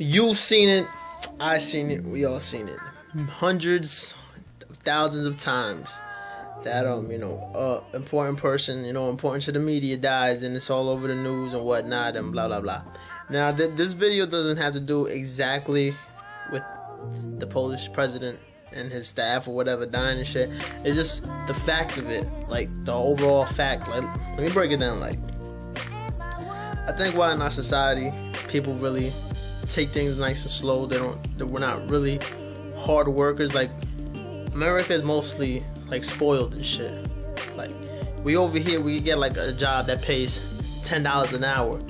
You've seen it, I've seen it, we all seen it. Hundreds of thousands of times that important person, important to the media dies and it's all over the news and whatnot and blah blah blah. Now this video doesn't have to do exactly with the Polish president and his staff or whatever dying and shit. It's just the fact of it, like the overall fact. Like, let me break it down. Like, I think why in our society people really take things nice and slow. We're not really hard workers. Like, America is mostly like spoiled and shit. Like, we over here, we get like a job that pays $10 an hour.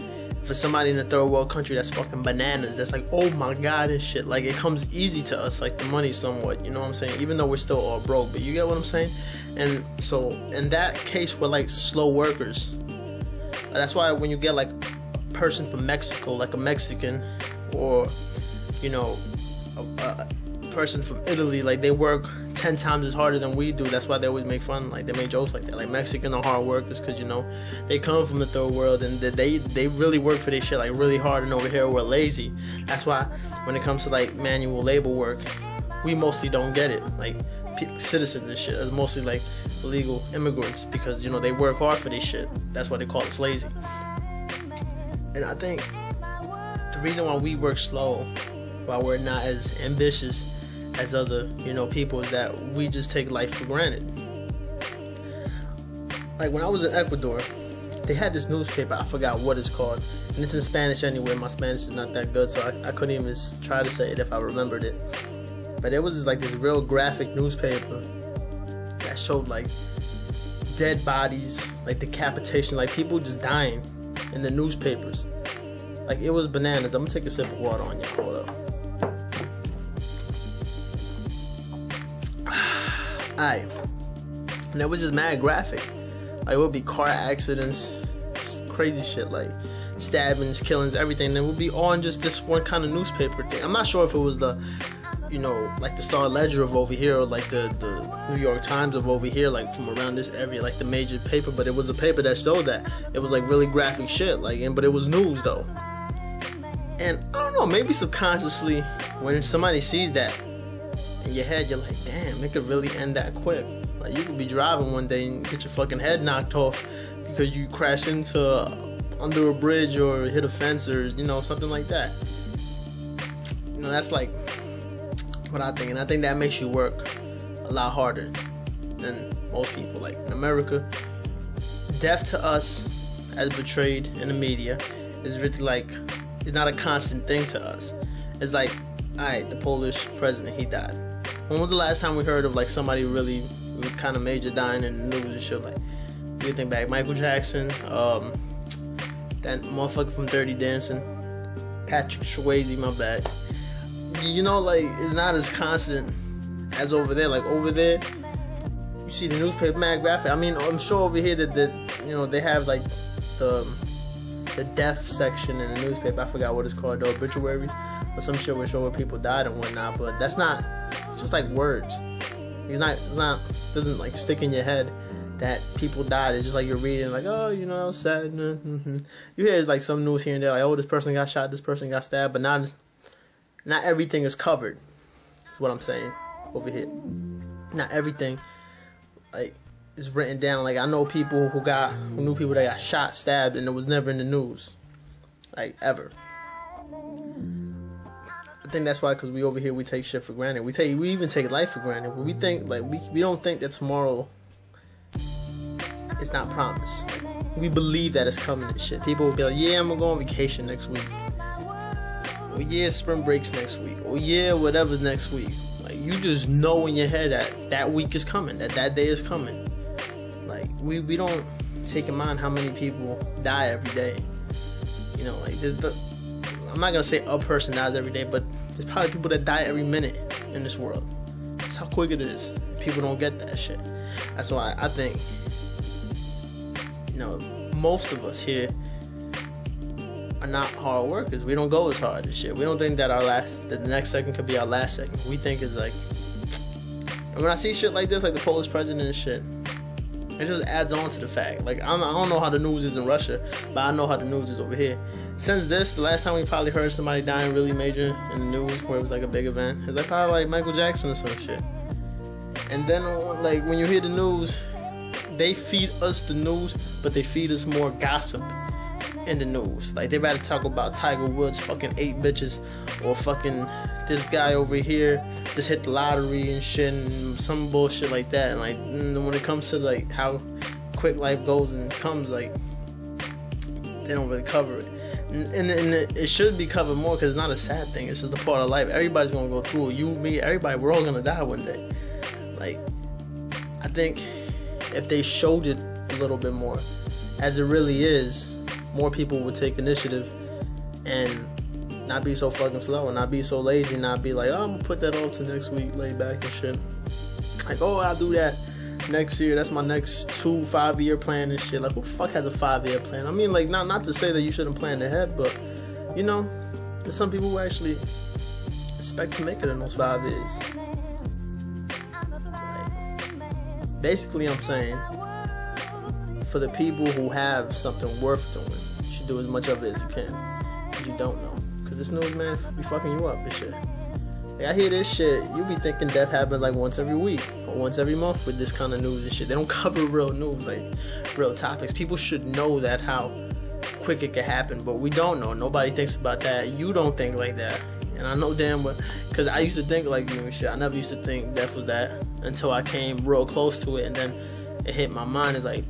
For somebody in a third world country, that's fucking bananas. That's like, oh my god and shit. Like, it comes easy to us, like the money somewhat, you know what I'm saying? Even though we're still all broke, but you get what I'm saying? And so in that case, we're like slow workers. That's why when you get like a person from Mexico, like a Mexican, or a person from Italy, like they work 10 times as harder than we do. That's why they always make fun, like they make jokes like that. Like, Mexican are hard workers because they come from the third world and they really work for their shit like really hard, and over here we're lazy. That's why when it comes to like manual labor work, we mostly don't get it. Like citizens and shit are mostly like illegal immigrants because they work hard for their shit. That's why they call us lazy. And I think the reason why we work slow, why we're not as ambitious as other people, is that we just take life for granted. Like, when I was in Ecuador, they had this newspaper, I forgot what it's called, and it's in Spanish anyway. My Spanish is not that good, so I couldn't even try to say it if I remembered it. But it was this real graphic newspaper that showed like dead bodies, like decapitation, like people just dying in the newspapers. Like, it was bananas. I'm gonna take a sip of water on y'all. Hold up. Alright. And that was just mad graphic. Like, it would be car accidents, crazy shit, like stabbings, killings, everything. It would be on just this one kind of newspaper thing. I'm not sure if it was the, like the Star Ledger of over here, or like the New York Times of over here, like from around this area, like the major paper. But it was a paper that showed that. It was like really graphic shit, but it was news though. And I don't know, maybe subconsciously, when somebody sees that in your head, you're like, damn, it could really end that quick. Like, you could be driving one day and get your fucking head knocked off because you crash under a bridge or hit a fence or something like that. That's like what I think. And I think that makes you work a lot harder than most people. Like, in America, death to us, as portrayed in the media, is really like, it's not a constant thing to us. It's like, alright, the Polish president, he died. When was the last time we heard of like somebody really kind of major dying in the news and shit? Like, you think back, Michael Jackson, that motherfucker from Dirty Dancing, Patrick Swayze, my bad. Like, it's not as constant as over there. Like, over there, you see the newspaper, mad graphic. I mean, I'm sure over here that they have like the death section in the newspaper. I forgot what it's called, the obituaries or some shit, which show where people died and whatnot. But that's not just like words. It's not doesn't like stick in your head that people died. It's just like you're reading, like, oh, sad. You hear like some news here and there, like, oh, this person got shot, this person got stabbed, but not everything is covered. Is what I'm saying over here. Not everything like is written down. Like, I know people who knew people that got shot, stabbed, and it was never in the news, like, ever. I think that's why, because we over here, we take shit for granted. We even take life for granted. We think like we don't think that tomorrow is not promised. Like, we believe that it's coming and shit. People will be like, yeah, I'm gonna go on vacation next week. Oh yeah, spring breaks next week. Oh yeah, whatever's next week. Like, you just know in your head that week is coming, that day is coming. Like, we don't take in mind how many people die every day. Like, I'm not gonna say a person dies every day, but there's probably people that die every minute in this world. That's how quick it is. People don't get that shit. That's why I think, most of us here are not hard workers. We don't go as hard as shit. We don't think that that the next second could be our last second. We think it's like, and when I see shit like this, like the Polish president and shit, It just adds on to the fact. Like, I don't know how the news is in Russia, but I know how the news is over here. Since this, the last time we probably heard somebody dying really major in the news, where it was like a big event, is like probably like Michael Jackson or some shit. And then, like, when you hear the news, they feed us the news, but they feed us more gossip in the news. Like, they better talk about Tiger Woods fucking 8 bitches, or fucking this guy over here just hit the lottery and shit, and some bullshit like that. And like, when it comes to like how quick life goes and comes, like, they don't really cover it. And it should be covered more, because it's not a sad thing. It's just a part of life. Everybody's gonna go through it. You, me, everybody. We're all gonna die one day. Like, I think if they showed it a little bit more as it really is, more people would take initiative and not be so fucking slow, and not be so lazy, not be like, oh, I'm gonna put that off to next week, lay back and shit. Like, oh, I'll do that next year. That's my next 5-year plan and shit. Like, who the fuck has a 5-year plan? I mean, like, not to say that you shouldn't plan ahead, but, you know, there's some people who actually expect to make it in those 5 years. Like, basically, I'm saying, for the people who have something worth doing, you should do as much of it as you can. Because you don't know. Because this news, man, be fucking you up and shit. Like, I hear this shit, you be thinking death happens like once every week or once every month with this kind of news and shit. They don't cover real news, like real topics. People should know that, how quick it can happen, but we don't know. Nobody thinks about that. You don't think like that. And I know damn well, because I used to think like you and shit. I never used to think death was that until I came real close to it, and then it hit my mind. It's like,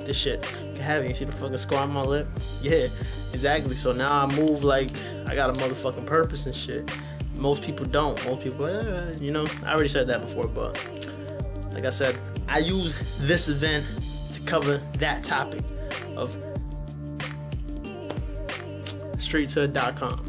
this shit can happen. You see the fucking scar on my lip? Yeah, exactly. So now I move like I got a motherfucking purpose and shit. Most people don't. Most people, you know, I already said that before, but like I said, I use this event to cover that topic of streetshood.com.